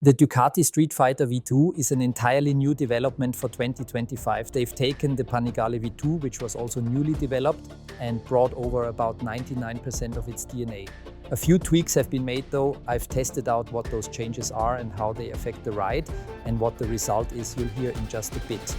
The Ducati Streetfighter V2 is an entirely new development for 2025. They've taken the Panigale V2, which was also newly developed, and brought over about 99% of its DNA. A few tweaks have been made though. I've tested out what those changes are and how they affect the ride, and what the result is you'll hear in just a bit.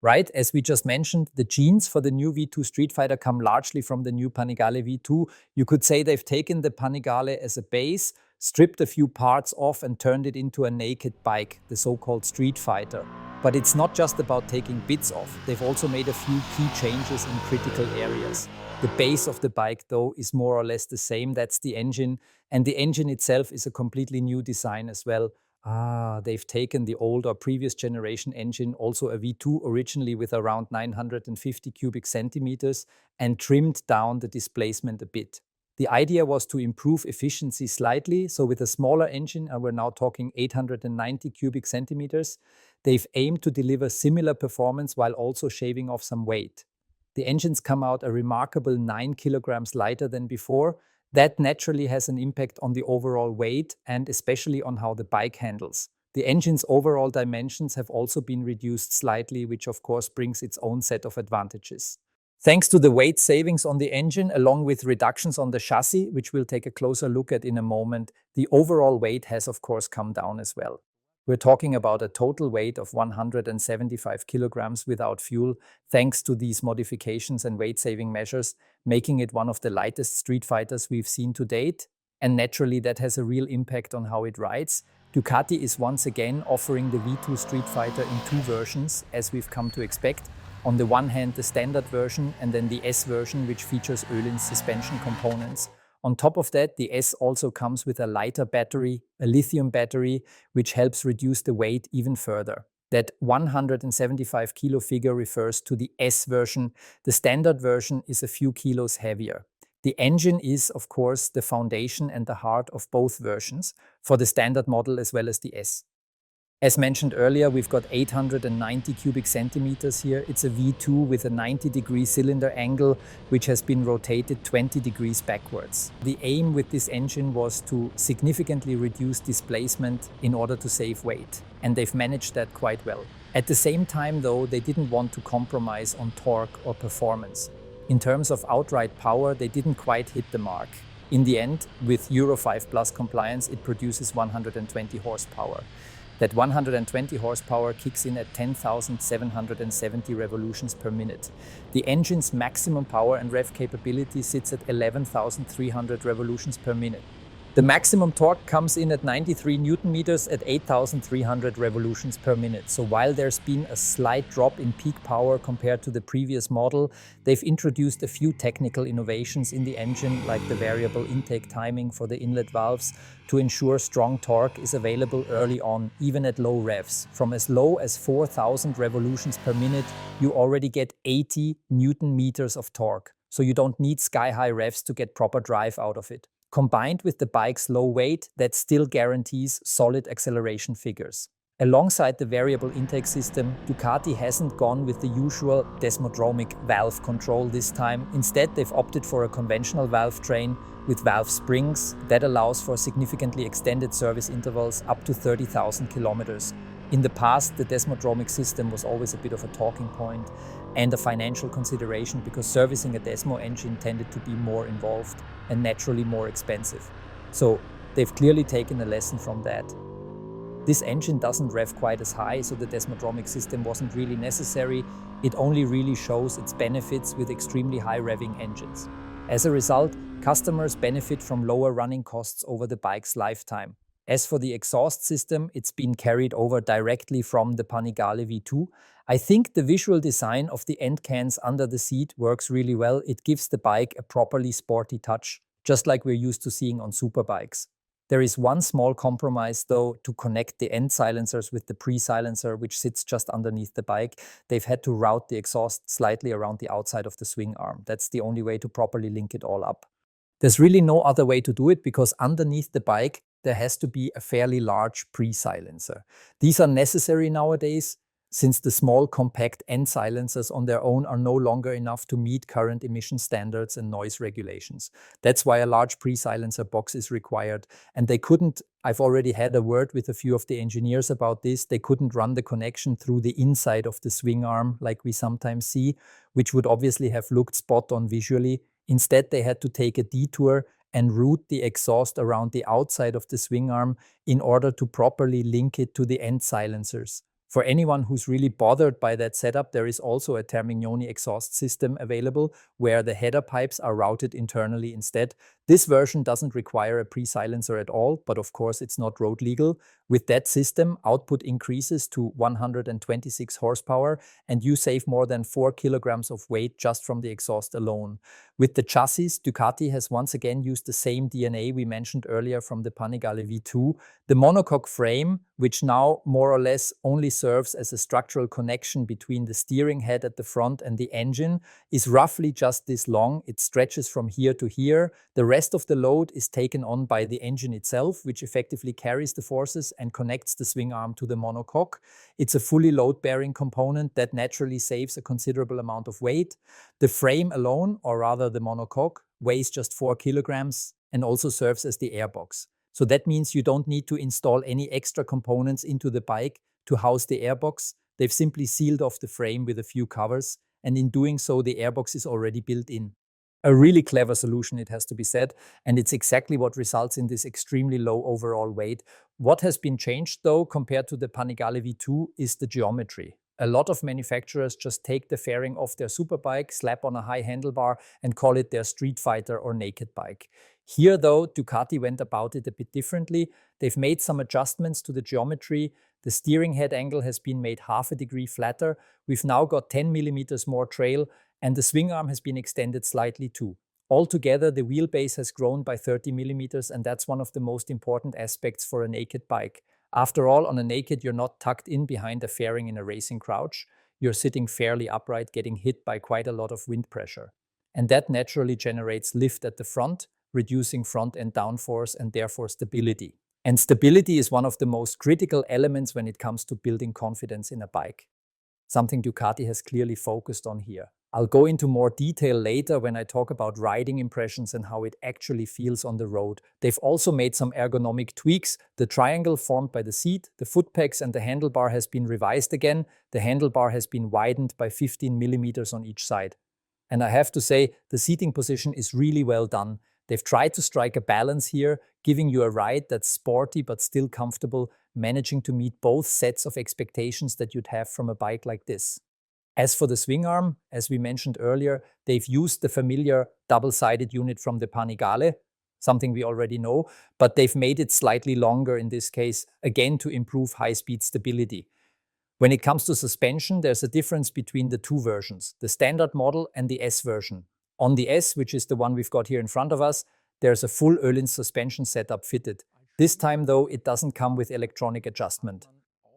Right, as we just mentioned, the genes for the new V2 Streetfighter come largely from the new Panigale V2. You could say they've taken the Panigale as a base, stripped a few parts off and turned it into a naked bike, the so-called Streetfighter. But it's not just about taking bits off. They've also made a few key changes in critical areas. The base of the bike, though, is more or less the same. That's the engine. And the engine itself is a completely new design as well. They've taken the old or previous generation engine, also a V2 originally with around 950 cubic centimeters, and trimmed down the displacement a bit. The idea was to improve efficiency slightly, so with a smaller engine, and we're now talking 890 cubic centimeters, they've aimed to deliver similar performance while also shaving off some weight. The engines come out a remarkable 9 kilograms lighter than before. That naturally has an impact on the overall weight and especially on how the bike handles. The engine's overall dimensions have also been reduced slightly, which of course brings its own set of advantages. Thanks to the weight savings on the engine, along with reductions on the chassis, which we'll take a closer look at in a moment, the overall weight has of course come down as well. We're talking about a total weight of 175 kilograms without fuel, thanks to these modifications and weight-saving measures, making it one of the lightest street fighters we've seen to date. And naturally, that has a real impact on how it rides. Ducati is once again offering the V2 Streetfighter in two versions, as we've come to expect. On the one hand, the standard version, and then the S version, which features Öhlins suspension components. On top of that, the S also comes with a lighter battery, a lithium battery, which helps reduce the weight even further. That 175 kilo figure refers to the S version. The standard version is a few kilos heavier. The engine is, of course, the foundation and the heart of both versions, for the standard model as well as the S. As mentioned earlier, we've got 890 cubic centimeters here. It's a V2 with a 90-degree cylinder angle, which has been rotated 20 degrees backwards. The aim with this engine was to significantly reduce displacement in order to save weight, and they've managed that quite well. At the same time, though, they didn't want to compromise on torque or performance. In terms of outright power, they didn't quite hit the mark. In the end, with Euro 5 Plus compliance, it produces 120 horsepower. That 120 horsepower kicks in at 10,770 revolutions per minute. The engine's maximum power and rev capability sits at 11,300 revolutions per minute. The maximum torque comes in at 93 Newton meters at 8,300 revolutions per minute. So while there's been a slight drop in peak power compared to the previous model, they've introduced a few technical innovations in the engine, like the variable intake timing for the inlet valves, to ensure strong torque is available early on, even at low revs. From as low as 4,000 revolutions per minute, you already get 80 Newton meters of torque. So you don't need sky-high revs to get proper drive out of it. Combined with the bike's low weight, that still guarantees solid acceleration figures. Alongside the variable intake system, Ducati hasn't gone with the usual desmodromic valve control this time. Instead, they've opted for a conventional valve train with valve springs that allows for significantly extended service intervals up to 30,000 kilometers. In the past, the desmodromic system was always a bit of a talking point and a financial consideration, because servicing a Desmo engine tended to be more involved and naturally more expensive. So they've clearly taken a lesson from that. This engine doesn't rev quite as high, so the desmodromic system wasn't really necessary. It only really shows its benefits with extremely high revving engines. As a result, customers benefit from lower running costs over the bike's lifetime. As for the exhaust system, it's been carried over directly from the Panigale V2. I think the visual design of the end cans under the seat works really well. It gives the bike a properly sporty touch, just like we're used to seeing on superbikes. There is one small compromise though to connect the end silencers with the pre-silencer, which sits just underneath the bike. They've had to route the exhaust slightly around the outside of the swing arm. That's the only way to properly link it all up. There's really no other way to do it because underneath the bike, there has to be a fairly large pre-silencer. These are necessary nowadays since the small compact end silencers on their own are no longer enough to meet current emission standards and noise regulations. That's why a large pre-silencer box is required. And they couldn't, I've already had a word with a few of the engineers about this, they couldn't run the connection through the inside of the swing arm like we sometimes see, which would obviously have looked spot on visually. Instead, they had to take a detour and route the exhaust around the outside of the swing arm in order to properly link it to the end silencers. For anyone who's really bothered by that setup, there is also a Termignoni exhaust system available where the header pipes are routed internally instead. This version doesn't require a pre-silencer at all, but of course it's not road legal. With that system, output increases to 126 horsepower and you save more than 4 kilograms of weight just from the exhaust alone. With the chassis, Ducati has once again used the same DNA we mentioned earlier from the Panigale V2. The monocoque frame, which now more or less only serves as a structural connection between the steering head at the front and the engine, is roughly just this long. It stretches from here to here. The rest of the load is taken on by the engine itself, which effectively carries the forces and connects the swing arm to the monocoque. It's a fully load-bearing component that naturally saves a considerable amount of weight. The frame alone, or rather the monocoque, weighs just 4 kilograms and also serves as the airbox. So that means you don't need to install any extra components into the bike to house the airbox. They've simply sealed off the frame with a few covers, and in doing so, the airbox is already built in. A really clever solution, it has to be said, and it's exactly what results in this extremely low overall weight. What has been changed, though, compared to the Panigale V2 is the geometry. A lot of manufacturers just take the fairing off their superbike, slap on a high handlebar, and call it their Streetfighter or naked bike. Here, though, Ducati went about it a bit differently. They've made some adjustments to the geometry. The steering head angle has been made half a degree flatter. We've now got 10 millimeters more trail, and the swing arm has been extended slightly too. Altogether, the wheelbase has grown by 30 millimeters, and that's one of the most important aspects for a naked bike. After all, on a naked, you're not tucked in behind a fairing in a racing crouch. You're sitting fairly upright, getting hit by quite a lot of wind pressure. And that naturally generates lift at the front, reducing front end downforce and therefore stability. And stability is one of the most critical elements when it comes to building confidence in a bike. Something Ducati has clearly focused on here. I'll go into more detail later when I talk about riding impressions and how it actually feels on the road. They've also made some ergonomic tweaks. The triangle formed by the seat, the foot pegs and the handlebar has been revised again. The handlebar has been widened by 15 millimeters on each side. And I have to say, the seating position is really well done. They've tried to strike a balance here, giving you a ride that's sporty but still comfortable, managing to meet both sets of expectations that you'd have from a bike like this. As for the swing arm, as we mentioned earlier, they've used the familiar double-sided unit from the Panigale, something we already know, but they've made it slightly longer in this case, again to improve high-speed stability. When it comes to suspension, there's a difference between the two versions, the standard model and the S version. On the S, which is the one we've got here in front of us, there's a full Öhlins suspension setup fitted. This time, though, it doesn't come with electronic adjustment.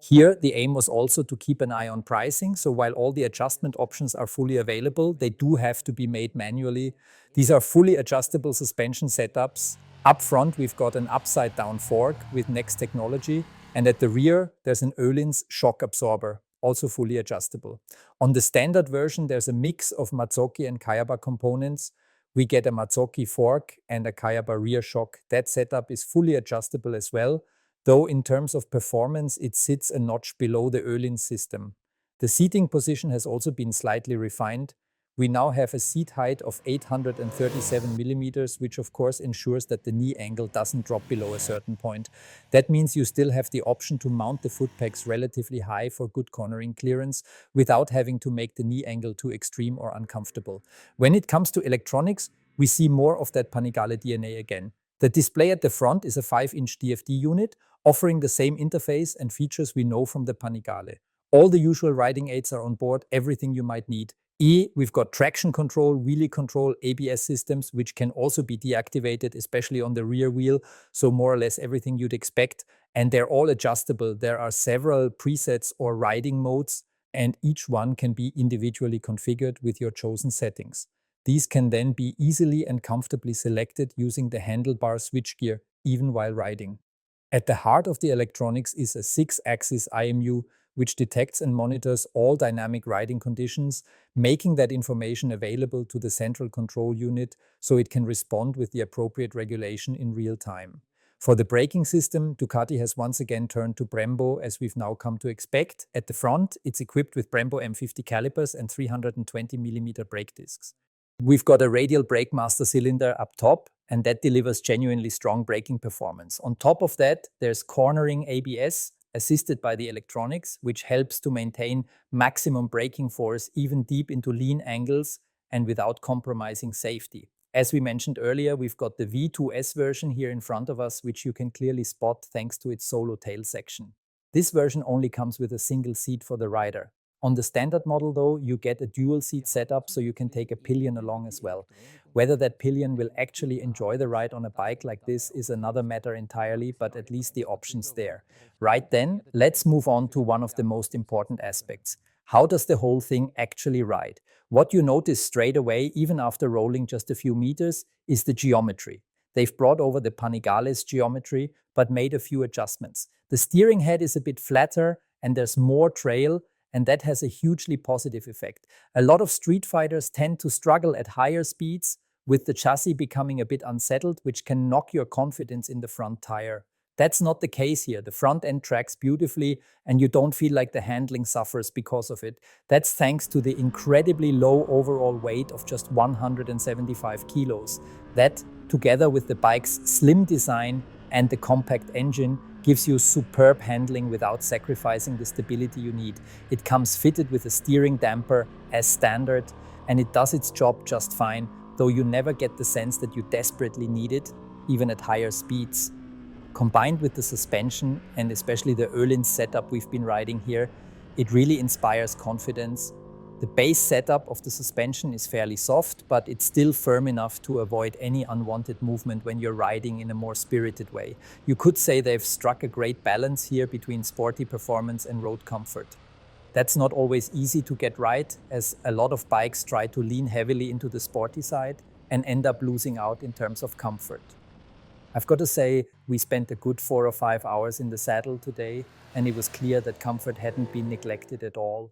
Here, the aim was also to keep an eye on pricing, so while all the adjustment options are fully available, they do have to be made manually. These are fully adjustable suspension setups. Up front, we've got an upside-down fork with Next technology, and at the rear, there's an Öhlins shock absorber, also fully adjustable. On the standard version, there's a mix of Mazzocchi and Kayaba components. We get a Mazzocchi fork and a Kayaba rear shock. That setup is fully adjustable as well, though in terms of performance, it sits a notch below the Öhlins system. The seating position has also been slightly refined. We now have a seat height of 837 millimeters, which of course ensures that the knee angle doesn't drop below a certain point. That means you still have the option to mount the foot pegs relatively high for good cornering clearance without having to make the knee angle too extreme or uncomfortable. When it comes to electronics, we see more of that Panigale DNA again. The display at the front is a 5-inch DFD unit, offering the same interface and features we know from the Panigale. All the usual riding aids are on board, everything you might need. E, we've got traction control, wheelie control, ABS systems, which can also be deactivated, especially on the rear wheel. So more or less everything you'd expect. And they're all adjustable. There are several presets or riding modes, and each one can be individually configured with your chosen settings. These can then be easily and comfortably selected using the handlebar switchgear, even while riding. At the heart of the electronics is a 6-axis IMU, which detects and monitors all dynamic riding conditions, making that information available to the central control unit so it can respond with the appropriate regulation in real time. For the braking system, Ducati has once again turned to Brembo, as we've now come to expect. At the front, it's equipped with Brembo M50 calipers and 320mm brake discs. We've got a radial brake master cylinder up top, and that delivers genuinely strong braking performance. On top of that, there's cornering ABS, assisted by the electronics, which helps to maintain maximum braking force even deep into lean angles and without compromising safety. As we mentioned earlier, we've got the V2S version here in front of us, which you can clearly spot thanks to its solo tail section. This version only comes with a single seat for the rider. On the standard model though, you get a dual seat setup so you can take a pillion along as well. Whether that pillion will actually enjoy the ride on a bike like this is another matter entirely, but at least the option's there. Right then, let's move on to one of the most important aspects. How does the whole thing actually ride? What you notice straight away, even after rolling just a few meters, is the geometry. They've brought over the Panigale's geometry, but made a few adjustments. The steering head is a bit flatter and there's more trail, and that has a hugely positive effect. A lot of street fighters tend to struggle at higher speeds, with the chassis becoming a bit unsettled, which can knock your confidence in the front tire. That's not the case here. The front end tracks beautifully and you don't feel like the handling suffers because of it. That's thanks to the incredibly low overall weight of just 175 kilos. That, together with the bike's slim design and the compact engine, gives you superb handling without sacrificing the stability you need. It comes fitted with a steering damper as standard, and it does its job just fine, though you never get the sense that you desperately need it, even at higher speeds. Combined with the suspension, and especially the Öhlins setup we've been riding here, it really inspires confidence. The base setup of the suspension is fairly soft, but it's still firm enough to avoid any unwanted movement when you're riding in a more spirited way. You could say they've struck a great balance here between sporty performance and road comfort. That's not always easy to get right, as a lot of bikes try to lean heavily into the sporty side and end up losing out in terms of comfort. I've got to say, we spent a good 4 or 5 hours in the saddle today, and it was clear that comfort hadn't been neglected at all.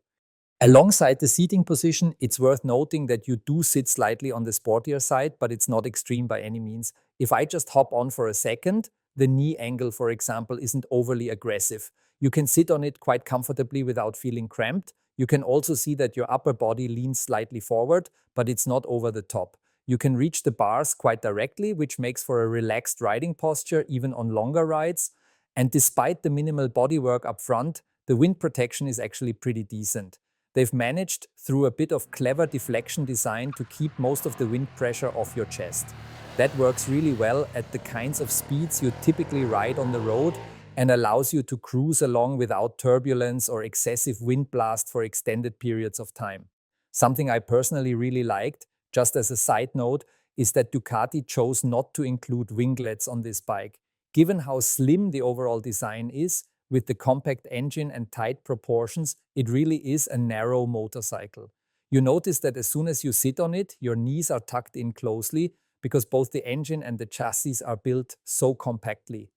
Alongside the seating position, it's worth noting that you do sit slightly on the sportier side, but it's not extreme by any means. If I just hop on for a second, the knee angle, for example, isn't overly aggressive. You can sit on it quite comfortably without feeling cramped. You can also see that your upper body leans slightly forward, but it's not over the top. You can reach the bars quite directly, which makes for a relaxed riding posture even on longer rides. And despite the minimal bodywork up front, the wind protection is actually pretty decent. They've managed, through a bit of clever deflection design, to keep most of the wind pressure off your chest. That works really well at the kinds of speeds you typically ride on the road and allows you to cruise along without turbulence or excessive wind blast for extended periods of time. Something I personally really liked, just as a side note, is that Ducati chose not to include winglets on this bike. Given how slim the overall design is, with the compact engine and tight proportions, it really is a narrow motorcycle. You notice that as soon as you sit on it, your knees are tucked in closely because both the engine and the chassis are built so compactly.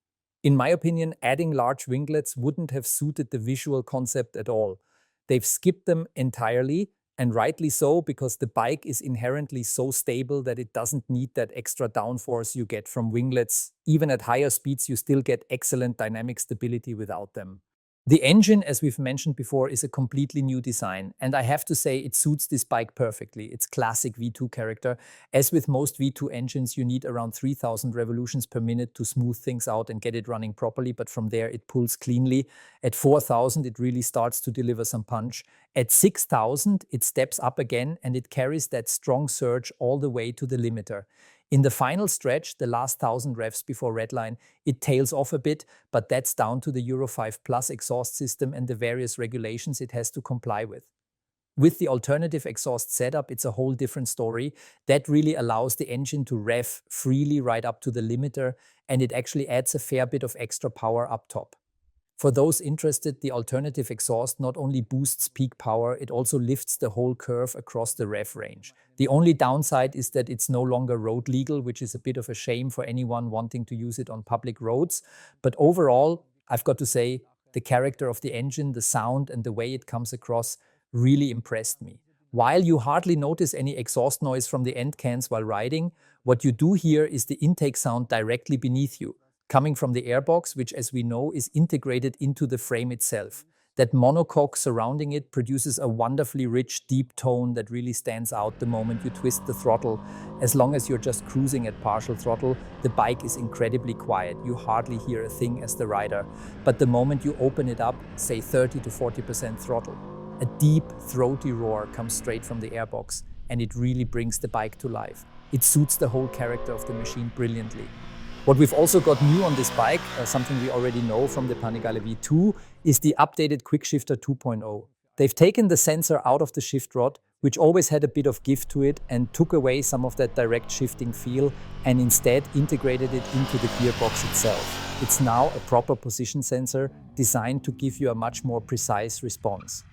In my opinion, adding large winglets wouldn't have suited the visual concept at all. They've skipped them entirely, and rightly so, because the bike is inherently so stable that it doesn't need that extra downforce you get from winglets. Even at higher speeds, you still get excellent dynamic stability without them. The engine, as we've mentioned before, is a completely new design, and I have to say it suits this bike perfectly. It's classic V2 character. As with most V2 engines, you need around 3,000 revolutions per minute to smooth things out and get it running properly, but from there it pulls cleanly. At 4,000, it really starts to deliver some punch. At 6,000, it steps up again and it carries that strong surge all the way to the limiter. In the final stretch, the last 1,000 revs before redline, it tails off a bit, but that's down to the Euro 5 Plus exhaust system and the various regulations it has to comply with. With the alternative exhaust setup, it's a whole different story. That really allows the engine to rev freely right up to the limiter, and it actually adds a fair bit of extra power up top. For those interested, the alternative exhaust not only boosts peak power, it also lifts the whole curve across the rev range. The only downside is that it's no longer road legal, which is a bit of a shame for anyone wanting to use it on public roads. But overall, I've got to say, the character of the engine, the sound, and the way it comes across really impressed me. While you hardly notice any exhaust noise from the end cans while riding, what you do hear is the intake sound directly beneath you, coming from the airbox, which, as we know, is integrated into the frame itself. That monocoque surrounding it produces a wonderfully rich, deep tone that really stands out the moment you twist the throttle. As long as you're just cruising at partial throttle, the bike is incredibly quiet. You hardly hear a thing as the rider. But the moment you open it up, say 30 to 40% throttle, a deep, throaty roar comes straight from the airbox, and it really brings the bike to life. It suits the whole character of the machine brilliantly. What we've also got new on this bike, something we already know from the Panigale V2, is the updated Quickshifter 2.0. They've taken the sensor out of the shift rod, which always had a bit of give to it, and took away some of that direct shifting feel, and instead integrated it into the gearbox itself. It's now a proper position sensor designed to give you a much more precise response.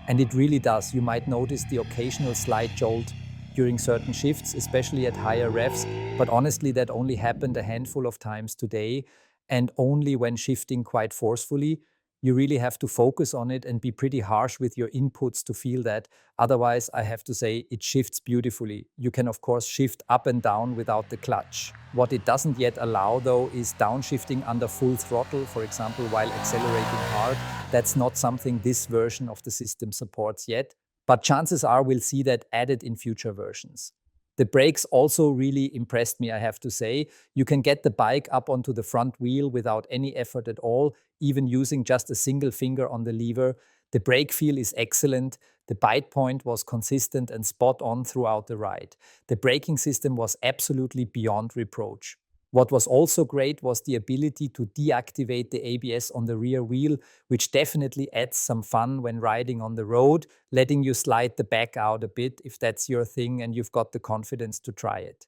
And it really does. You might notice the occasional slight jolt during certain shifts, especially at higher revs, but honestly that only happened a handful of times today, and only when shifting quite forcefully. You really have to focus on it and be pretty harsh with your inputs to feel that. Otherwise, I have to say, it shifts beautifully. You can of course shift up and down without the clutch. What it doesn't yet allow though is downshifting under full throttle, for example while accelerating hard. That's not something this version of the system supports yet, but chances are we'll see that added in future versions. The brakes also really impressed me, I have to say. You can get the bike up onto the front wheel without any effort at all, even using just a single finger on the lever. The brake feel is excellent. The bite point was consistent and spot on throughout the ride. The braking system was absolutely beyond reproach. What was also great was the ability to deactivate the ABS on the rear wheel, which definitely adds some fun when riding on the road, letting you slide the back out a bit if that's your thing and you've got the confidence to try it.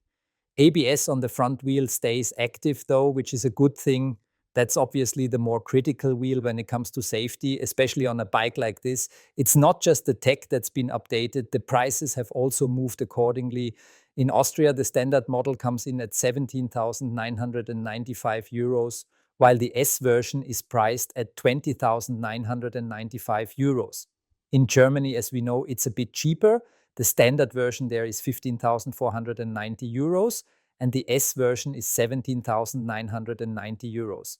ABS on the front wheel stays active though, which is a good thing. That's obviously the more critical wheel when it comes to safety, especially on a bike like this. It's not just the tech that's been updated, the prices have also moved accordingly. In Austria, the standard model comes in at 17,995 euros, while the S version is priced at 20,995 euros. In Germany, as we know, it's a bit cheaper. The standard version there is 15,490 euros, and the S version is 17,990 euros.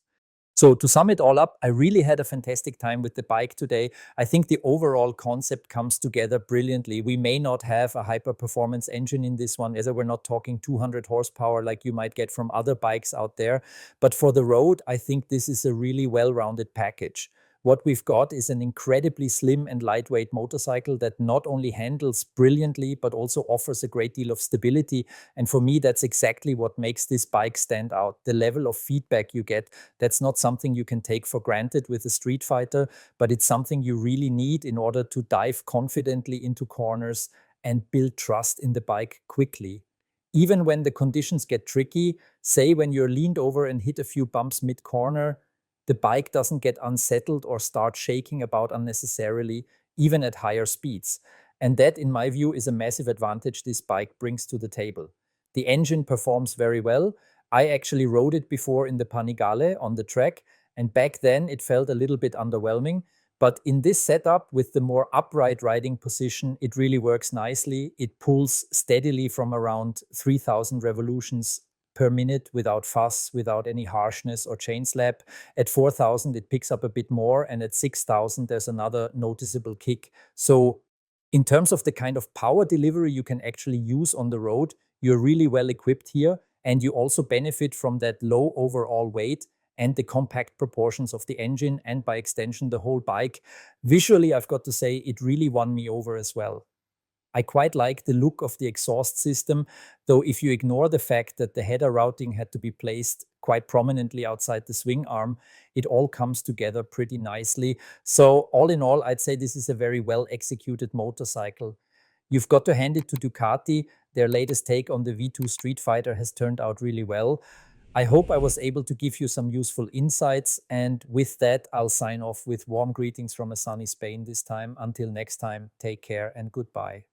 So to sum it all up, I really had a fantastic time with the bike today. I think the overall concept comes together brilliantly. We may not have a hyper-performance engine in this one, as we're not talking 200 horsepower like you might get from other bikes out there. But for the road, I think this is a really well-rounded package. What we've got is an incredibly slim and lightweight motorcycle that not only handles brilliantly, but also offers a great deal of stability. And for me, that's exactly what makes this bike stand out. The level of feedback you get, that's not something you can take for granted with a Street Fighter, but it's something you really need in order to dive confidently into corners and build trust in the bike quickly. Even when the conditions get tricky, say when you're leaned over and hit a few bumps mid-corner, the bike doesn't get unsettled or start shaking about unnecessarily, even at higher speeds. And that, in my view, is a massive advantage this bike brings to the table. The engine performs very well. I actually rode it before in the Panigale on the track, and back then it felt a little bit underwhelming. But in this setup, with the more upright riding position, it really works nicely. It pulls steadily from around 3,000 revolutions per minute without fuss, without any harshness or chain slap. At 4,000, it picks up a bit more, and at 6,000, there's another noticeable kick. So in terms of the kind of power delivery you can actually use on the road, you're really well equipped here, and you also benefit from that low overall weight and the compact proportions of the engine, and by extension, the whole bike. Visually, I've got to say, it really won me over as well. I quite like the look of the exhaust system, though if you ignore the fact that the header routing had to be placed quite prominently outside the swing arm, it all comes together pretty nicely. So all in all, I'd say this is a very well executed motorcycle. You've got to hand it to Ducati. Their latest take on the V2 Street Fighter has turned out really well. I hope I was able to give you some useful insights. And with that, I'll sign off with warm greetings from a sunny Spain this time. Until next time, take care and goodbye.